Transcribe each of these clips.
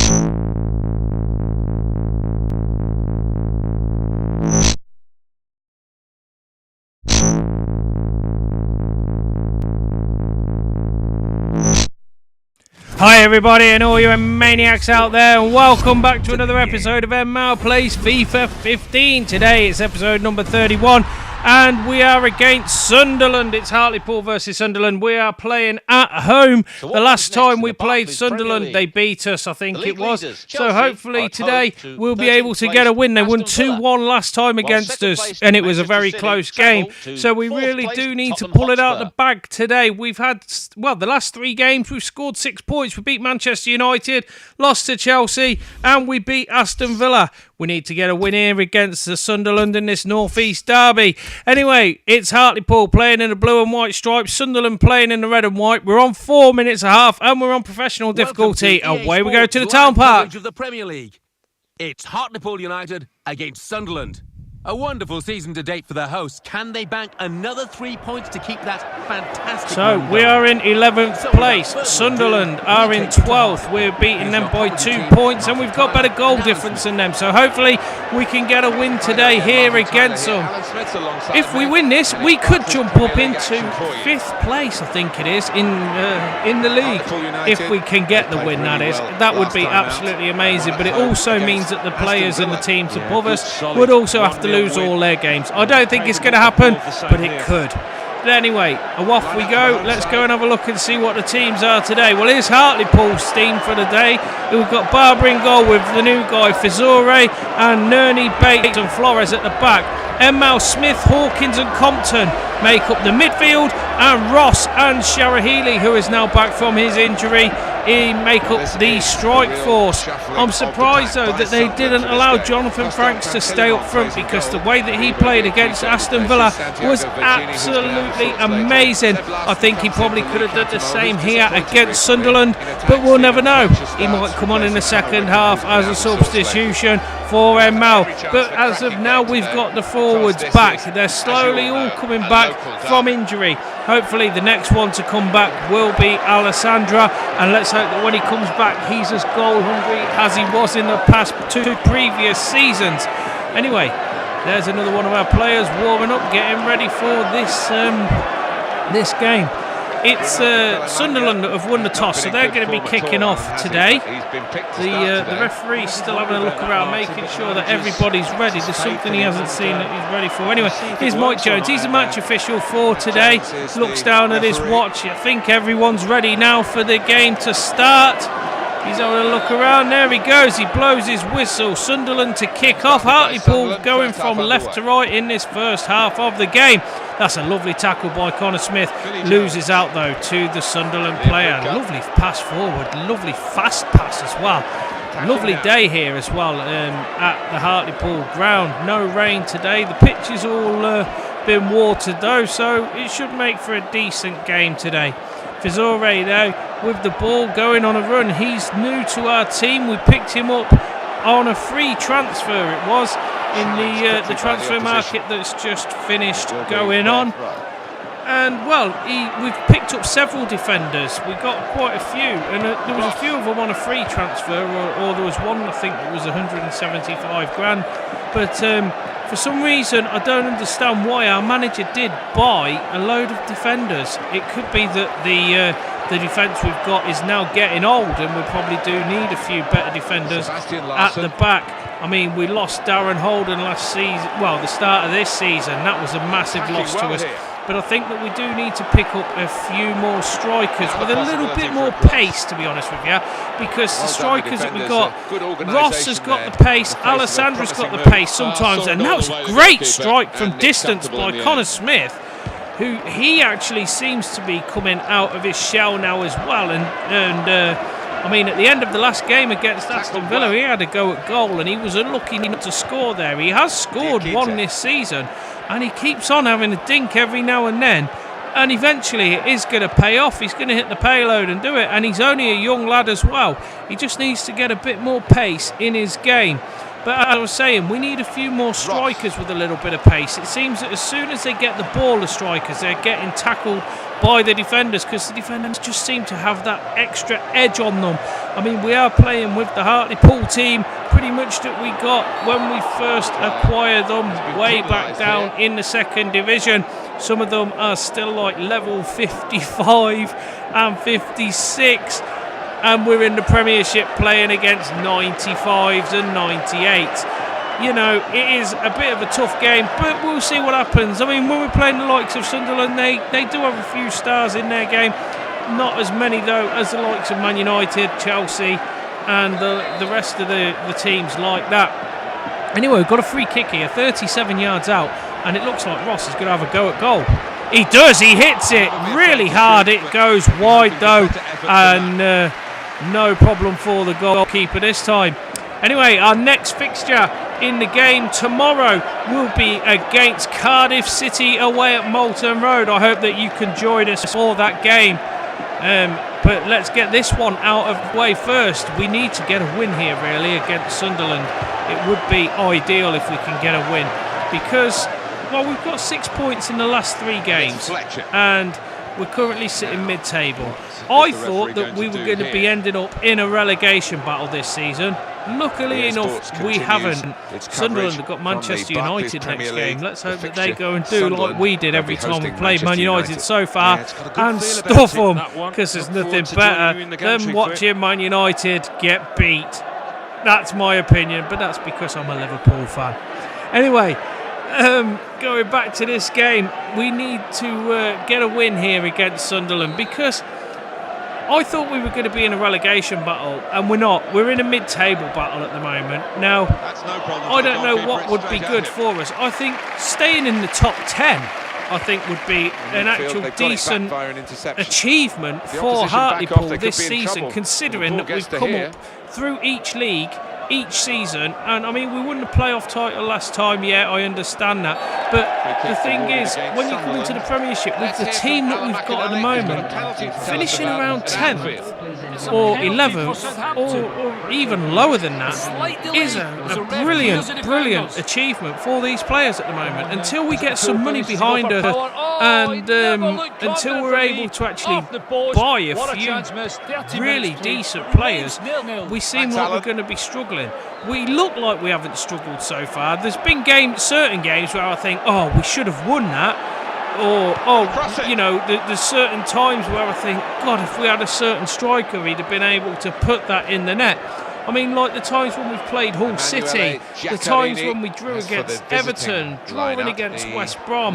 Hi everybody and all you maniacs out there, and welcome back to another episode of En-Mao Plays FIFA 15. Today it's episode number 31 and we are against Sunderland. It's Hartlepool versus Sunderland. We are playing at home. The last time we played Sunderland they beat us, I think it was. So hopefully today we'll be able to get a win. They won 2-1 last time against us and it was a very close game. So we really do need to pull it out of the bag today. We've had, well, the last 3 games we've scored 6 points. We beat Manchester United, lost to Chelsea and we beat Aston Villa. We need to get a win here against the Sunderland in this North East derby. Anyway, it's Hartlepool playing in the blue and white stripes, Sunderland playing in the red and white. We're on 4 minutes and a half and we're on professional difficulty. Away we go to the town park. Of the Premier League. It's Hartlepool United against Sunderland. A wonderful season to date for the hosts. Can they bank another 3 points to keep that fantastic? So we are in 11th place. Sunderland are in 12th. We're beating them by 2 points and we've got better goal difference than them. So hopefully we can get a win today here against them. If we win this, we could jump up into 5th place, I think it is, in the league. If we can get the win, that is. That would be absolutely amazing. But it also means that the players and the teams above us would also have to lose all their games. I don't think it's going to happen, but it could. But anyway, off we go. Let's go and have a look and see what the teams are today. Well, here's Hartlepool's team for the day. We've got Barber in goal with the new guy, Fizore, and Nerney, Bates and Flores at the back. En-Mao, Smith, Hawkins and Compton make up the midfield, and Ross and Sharahili, who is now back from his injury, make up the strike force. I'm surprised though that they didn't allow Jonathan Franks to stay up front, because the way that he played against Aston Villa was absolutely amazing. I think he probably could have done the same here against Sunderland, but we'll never know. He might come on in the second half as a substitution for En-Mao. But as of now, we've got the forwards back. They're slowly all coming back from injury. Hopefully the next one to come back will be Alessandra, and let's hope that when he comes back he's as goal hungry as he was in the past 2 previous seasons. Anyway, there's another one of our players warming up, getting ready for this game. It's Sunderland that have won the toss, so they're going to be kicking off today. The referee's still having a look around, making sure that everybody's ready. There's something he hasn't seen that he's ready for. Anyway, here's Mike Jones. He's the match official for today. Looks down at his watch. I think everyone's ready now for the game to start. He's having a look around. There he goes. He blows his whistle. Sunderland to kick off. Hartlepool going from left to right in this first half of the game. That's a lovely tackle by Connor Smith. Loses out though to the Sunderland player. Lovely pass forward. Lovely fast pass as well. Lovely day here as well at the Hartlepool ground. No rain today. The pitch is all been watered though, so it should make for a decent game today. Fizore now with the ball going on a run. He's new to our team. We picked him up on a free transfer. It was in the transfer market that's just finished going on. And well, we've picked up several defenders. We got quite a few, and there was a few of them on a free transfer, or there was one I think that was 175 grand. But for some reason, I don't understand why our manager did buy a load of defenders. It could be that the defence we've got is now getting old, and we probably do need a few better defenders at the back. I mean, we lost Darren Holden last season, well, the start of this season. That was a massive loss to us. But I think that we do need to pick up a few more strikers with a little bit more pace, to be honest with you, because the strikers that we've got, Ross has got the pace, Alessandra's got the pace sometimes, and that was a great strike from distance by Connor Smith, who he actually seems to be coming out of his shell now as well. And I mean, at the end of the last game against Aston Villa, he had a go at goal and he was unlucky not to score there. He has scored one this season, and he keeps on having a dink every now and then, and eventually it is going to pay off. He's going to hit the payload and do it, and he's only a young lad as well. He just needs to get a bit more pace in his game. But as I was saying, we need a few more strikers with a little bit of pace. It seems that as soon as they get the ball, the strikers, they're getting tackled by the defenders, because the defenders just seem to have that extra edge on them. I mean, we are playing with the Hartlepool team pretty much that we got when we first acquired them way back down in the second division. Some of them are still like level 55 and 56, and we're in the Premiership playing against 95s and 98s. You know, it is a bit of a tough game, but we'll see what happens. I mean, when we're playing the likes of Sunderland, they do have a few stars in their game. Not as many, though, as the likes of Man United, Chelsea, and the rest of the teams like that. Anyway, we've got a free kick here, 37 yards out, and it looks like Ross is going to have a go at goal. He does, he hits it really hard. It goes wide, though, and no problem for the goalkeeper this time. Anyway, our next fixture in the game tomorrow will be against Cardiff City away at Moulton Road. I hope that you can join us for that game. But let's get this one out of the way first. We need to get a win here, really, against Sunderland. It would be ideal if we can get a win, because, well, we've got 6 points in the last 3 games, and we're currently sitting mid-table. I thought that we were going to be ending up in a relegation battle this season. Luckily enough, we haven't. Sunderland have got Manchester United next game. Let's hope that they go and do like we did every time we played Man United so far and stuff them, because there's nothing better than watching Man United get beat. That's my opinion, but that's because I'm a Liverpool fan. Anyway, going back to this game, we need to get a win here against Sunderland, because I thought we were going to be in a relegation battle, and we're not. We're in a mid-table battle at the moment. Now, I don't know what would be good for us. I think staying in the top 10, I think, would be an actual decent achievement for Hartlepool this season, considering that we've come up through each league each season, and I mean, we won the playoff title last time, yeah, I understand that, but the thing is, when you come into the Premiership with the team that we've got at the moment, finishing around 10th or 11th or even lower than that is a brilliant achievement for these players at the moment. Until we get some money behind us, and until we're able to actually buy a few really decent players, we seem like we're going to be struggling. We look like we haven't struggled so far. There's been certain games where I think, oh, we should have won that, or oh, you know, there's certain times where I think, God, if we had a certain striker, he'd have been able to put that in the net. I mean, like the times when we've played Hull City, the times when we drew against Everton, drawing against West Brom,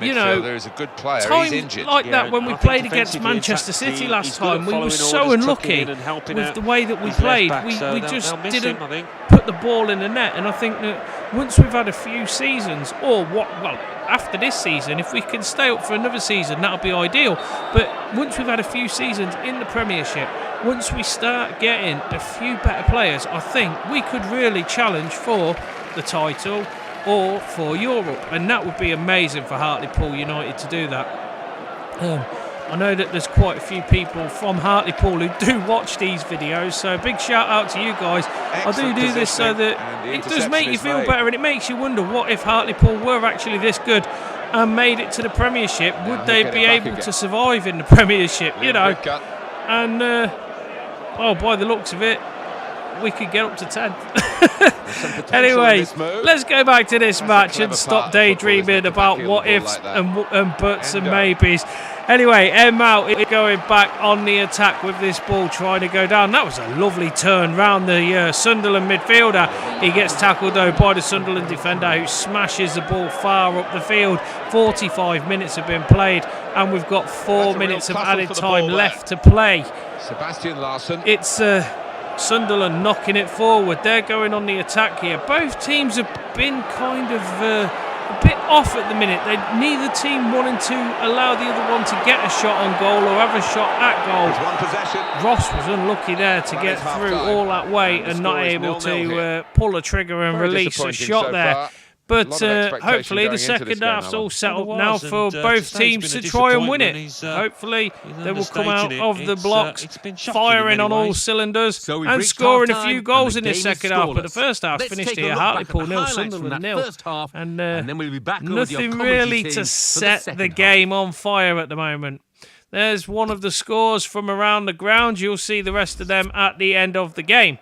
you know, times like that when we played against Manchester City last time, we were so unlucky with the way that we played. We just didn't put the ball in the net, and I think that once we've had a few seasons, after this season, if we can stay up for another season, that'll be ideal. But once we've had a few seasons in the Premiership, once we start getting a few better players, I think we could really challenge for the title or for Europe, and that would be amazing for Hartlepool United to do that. I know that there's quite a few people from Hartlepool who do watch these videos, so a big shout out to you guys. Excellent. I do this so that it does make you feel better, and it makes you wonder, what if Hartlepool were actually this good and made it to the Premiership? Would they be able to survive in the Premiership, you know? And by the looks of it, we could get up to 10th. Anyway, let's go back to this match and stop daydreaming about what ifs and buts and maybes. Anyway, En-Mao is going back on the attack with this ball, trying to go down. That was a lovely turn round the Sunderland midfielder. He gets tackled, though, by the Sunderland defender, who smashes the ball far up the field. 45 minutes have been played, and we've got 4 minutes of added time left to play. Sebastian Larsson. It's Sunderland knocking it forward. They're going on the attack here. Both teams have been kind of a bit off at the minute. Neither team wanting to allow the other one to get a shot on goal or have a shot at goal. Ross was unlucky there to get through all that way and not able to pull a trigger and release a shot there. But hopefully the second half's all set up now for both teams to try and win it. Hopefully they will come out of the blocks firing on all cylinders and scoring a few goals in this second half. But the first half finished here, Hartlepool 0, Sunderland 0. And nothing really to set the game on fire at the moment. There's one of the scores from around the ground. You'll see the rest of them at the end of the game.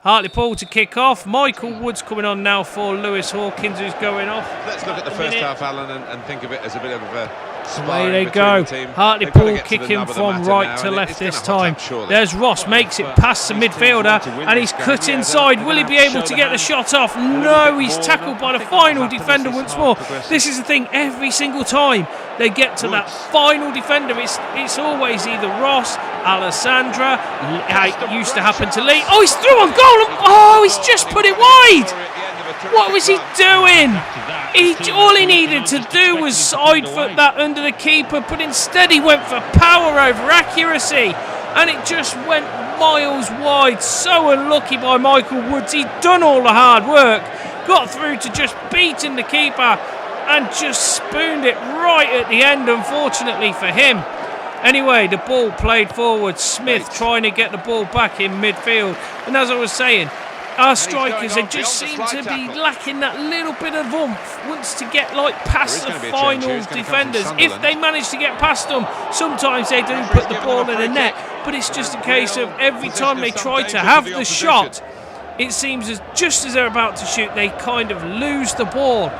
Hartlepool to kick off. Michael Wood's coming on now for Lewis Hawkins, who's going off. Let's look at the first half, Alan, and think of it as a bit of a away they go. Hartlepool kicking from right to left this time. There's Ross, makes it past the midfielder, and he's cut inside. Will he be able to get the shot off? No, he's tackled by the final defender once more. This is the thing, every single time they get to that final defender, it's always either Ross, Alessandra, it used to happen to Lee. Oh, he's through on goal. Oh, he's just put it wide. What was he doing? All he needed to do was side foot that under the keeper, but instead he went for power over accuracy, and it just went miles wide. So unlucky by Michael Woods. He'd done all the hard work, got through to just beating the keeper, and just spooned it right at the end, unfortunately for him. Anyway, the ball played forward. Smith trying to get the ball back in midfield, and as I was saying, our strikers, they just seem to be lacking that little bit of oomph once to get past the final defenders. If they manage to get past them, sometimes they do put the ball in the net, but it's just a case of every time they try to have the shot, it seems just as they're about to shoot, they kind of lose the ball.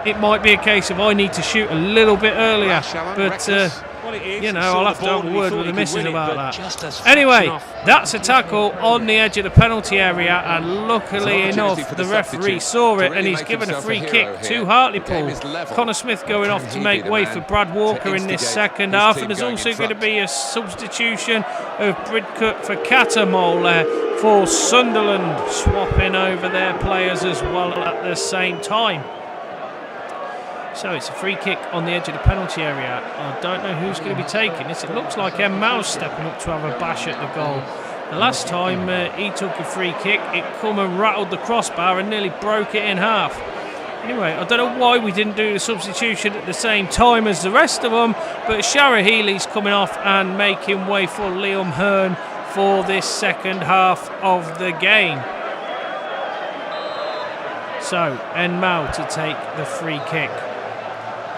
It might be a case of I need to shoot a little bit earlier, but you know, I'll have to have a word with the missus about that. Anyway, that's a tackle on the edge of the penalty area, and luckily enough, the referee saw it, and he's given a free kick to Hartlepool. Connor Smith going off to make way for Brad Walker in this second half, and there's also going to be a substitution of Bridcut for Catamol there for Sunderland, swapping over their players as well at the same time. So it's a free kick on the edge of the penalty area. I don't know who's going to be taking this. It looks like En-Mao's stepping up to have a bash at the goal. The last time he took a free kick, it come and rattled the crossbar and nearly broke it in half. Anyway, I don't know why we didn't do the substitution at the same time as the rest of them, but Shara Healy's coming off and making way for Liam Hearn for this second half of the game. So, En-Mao to take the free kick.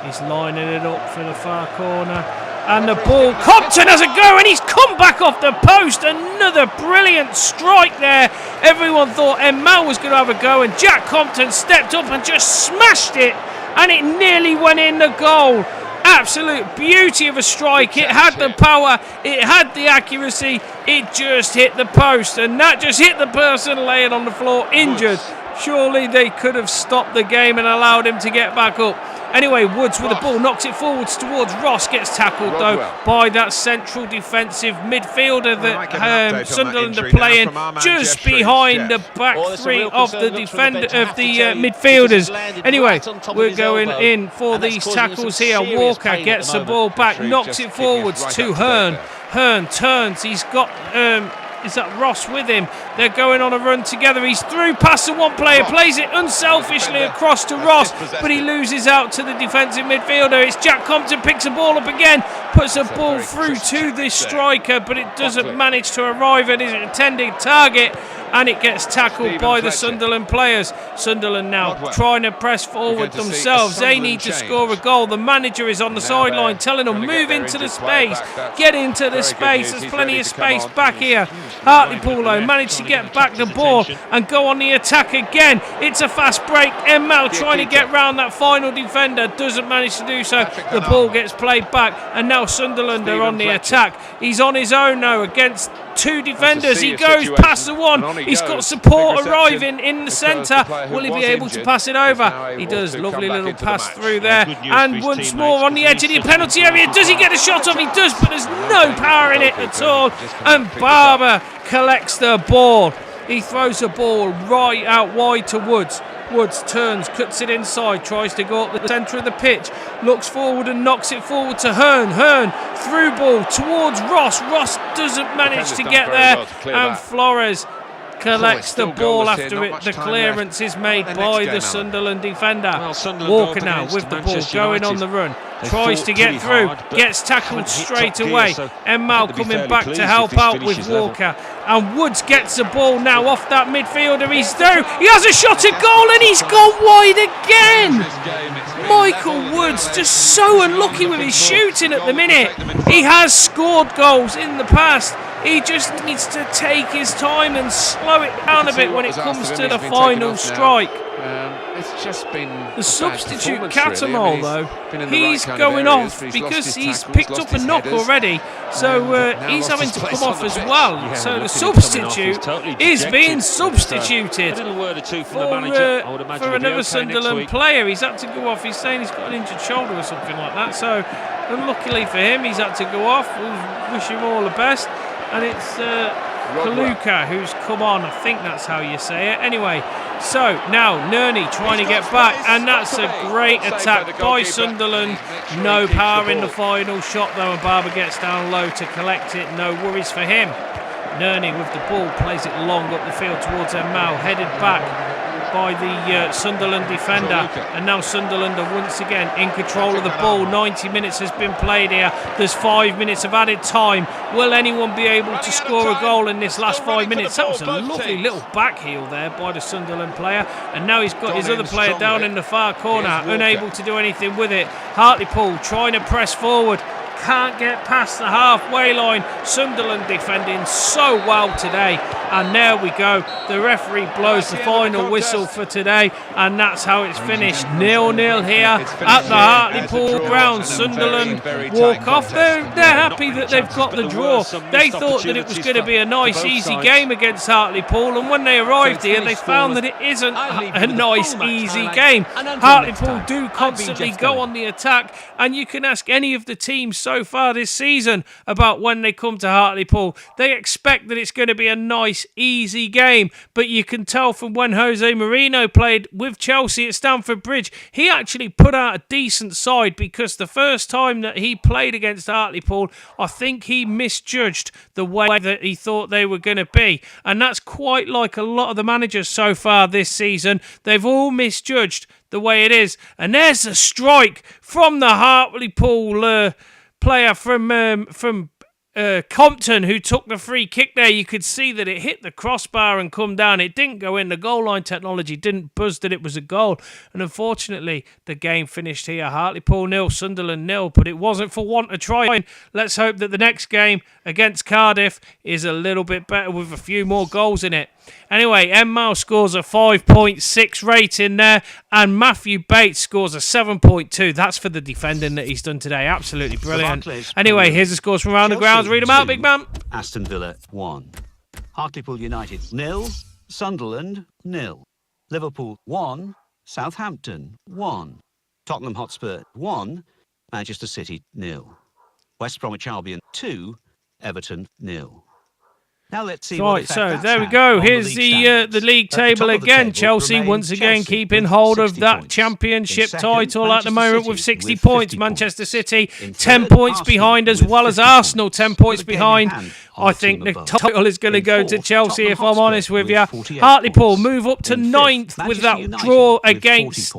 He's lining it up for the far corner, and the ball, Compton has a go, and he's come back off the post. Another brilliant strike there. Everyone thought En-Mao was going to have a go, and Jack Compton stepped up and just smashed it, and it nearly went in the goal. Absolute beauty of a strike. It had the power, it had the accuracy, it just hit the post, and that just hit the person laying on the floor injured. Surely they could have stopped the game and allowed him to get back up. Anyway, Woods with the ball, knocks it forwards towards Ross, gets tackled though by that central defensive midfielder that Sunderland are playing just behind the back three of the defender of the midfielders. Anyway, we're going in for these tackles here. Walker gets the ball back, knocks it forwards to Hearn. Hearn turns, he's got is that Ross with him? They're going on a run together. He's through past the one player, plays it unselfishly across to Ross, but he loses out to the defensive midfielder. It's Jack Compton, picks the ball up again, puts a ball through to this striker, but it doesn't manage to arrive at his intended target, and it gets tackled by the Sunderland players. Sunderland now trying to press forward themselves. They need to score a goal. The manager is on the sideline telling them, move into the space, get into the space. There's plenty of space back here. Hartlepool though managed to get back the ball and go on the attack again. It's a fast break. En-Mao trying to get round that final defender, doesn't manage to do so. The ball gets played back, and now Sunderland are on the attack. He's on his own now against two defenders. He goes past the one. He's got support arriving in the centre. Will he be able to pass it over? He does. Lovely little pass through there. And once more on the edge of the penalty area. Does he get a shot off? He does, but there's no power in it at all. And Barber collects the ball. He throws the ball right out wide to Woods. Woods turns, cuts it inside, tries to go up the centre of the pitch, looks forward and knocks it forward to Hearn. Hearn, through ball towards Ross. Ross doesn't manage to get there, and Flores collects the ball after it. The clearance is made by the Sunderland defender. Walker now with the ball, going on the run. Tries to get through, gets tackled straight away. En-Mao coming back to help out with Walker. And Woods gets the ball now off that midfielder. He's through. He has a shot at goal and he's gone wide again. Michael Woods just so unlucky with his shooting at the minute. He has scored goals in the past. He just needs to take his time and slow it down a bit when it comes to the final strike. It's just been the substitute Catamol, though, he's going off because he's picked up a knock already, so he's having to come off as well. So the substitute is being substituted for another Sunderland player. He's had to go off. He's saying he's got an injured shoulder or something like that. So unluckily for him, he's had to go off. We'll wish him all the best. And it's Kaluka who's come on. I think that's how you say it. Anyway, so now Nerney trying to get back, and that's a great attack by Sunderland. No power in the final shot though, and Barber gets down low to collect it. No worries for him. Nerney with the ball plays it long up the field towards En-Mao, headed back by the Sunderland defender, and now Sunderland are once again in control of the ball. 90 minutes has been played here. There's 5 minutes of added time. Will anyone be able to score a goal in this last 5 minutes? That was a lovely little back heel there by the Sunderland player, and now he's got his other player down in the far corner, unable to do anything with it. Hartlepool trying to press forward, can't get past the halfway line. Sunderland defending so well today, and there we go. The referee blows the final whistle for today, and that's how it's finished. 0-0 here at the Hartlepool ground. Sunderland walk off. They're happy that they've got the draw. They thought that it was going to be a nice easy game against Hartlepool, and when they arrived here they found that it isn't a nice easy game. Hartlepool do constantly go on the attack, and you can ask any of the teams so far this season about when they come to Hartlepool. They expect that it's going to be a nice, easy game, but you can tell from when Jose Mourinho played with Chelsea at Stamford Bridge, he actually put out a decent side, because the first time that he played against Hartlepool, I think he misjudged the way that he thought they were going to be, and that's quite like a lot of the managers so far this season. They've all misjudged the way it is, and there's a strike from the Hartlepool player from Compton, who took the free kick there. You could see that it hit the crossbar and come down. It didn't go in. The goal line technology didn't buzz that it was a goal, and unfortunately the game finished here. Hartlepool 0, Sunderland 0, but it wasn't for want of trying. Let's hope that the next game against Cardiff is a little bit better with a few more goals in it. Anyway, En-Mao scores a 5.6 rating there, and Matthew Bates scores a 7.2. That's for the defending that he's done today. Absolutely brilliant. Anyway, here's the scores from around the grounds. Read them out, big man. Aston Villa 1. Hartlepool United 0. Sunderland 0. Liverpool 1. Southampton 1. Tottenham Hotspur 1. Manchester City 0. West Bromwich Albion 2. Everton 0. Now let's see. Right, so there we go. Here's the league table again. Chelsea once again keeping hold of that championship title at the moment with 60 points. Manchester City 10 points behind, as well as Arsenal 10 points behind. I think the title is going to go to Chelsea, if I'm honest with you. Hartlepool move up to 9th with that draw against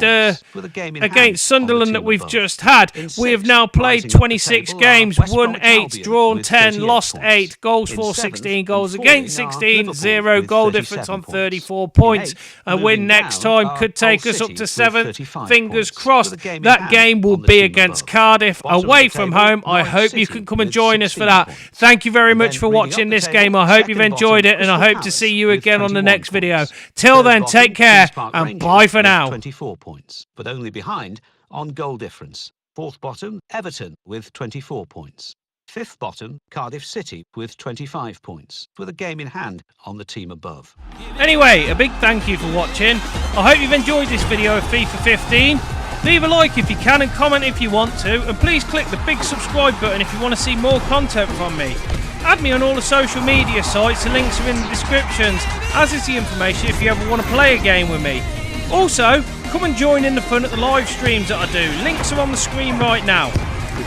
Sunderland that we've just had. We have now played 26 games, won 8, drawn 10, lost 8, goals for 16, goals against 16, 0 goal difference on 34 points. A win next time could take us up to 7th. Fingers crossed. That game will be against Cardiff away from home. I hope you can come and join us for that. Thank you very much for watching this game. I hope you've enjoyed it, and I hope to see you again on the next video. Till then, take care and bye for now. 24 points, but only behind on goal difference. 4th bottom, Everton with 24 points. 5th bottom, Cardiff City with 25 points, with a game in hand on the team above. Anyway, a big thank you for watching. I hope you've enjoyed this video of FIFA 15. Leave a like if you can, and comment if you want to, and please click the big subscribe button if you want to see more content from me. Add me on all the social media sites, the links are in the descriptions, as is the information if you ever want to play a game with me. Also, come and join in the fun at the live streams that I do. Links are on the screen right now.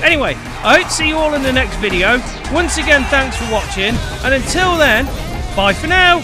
Anyway, I hope to see you all in the next video. Once again, thanks for watching, and until then, bye for now.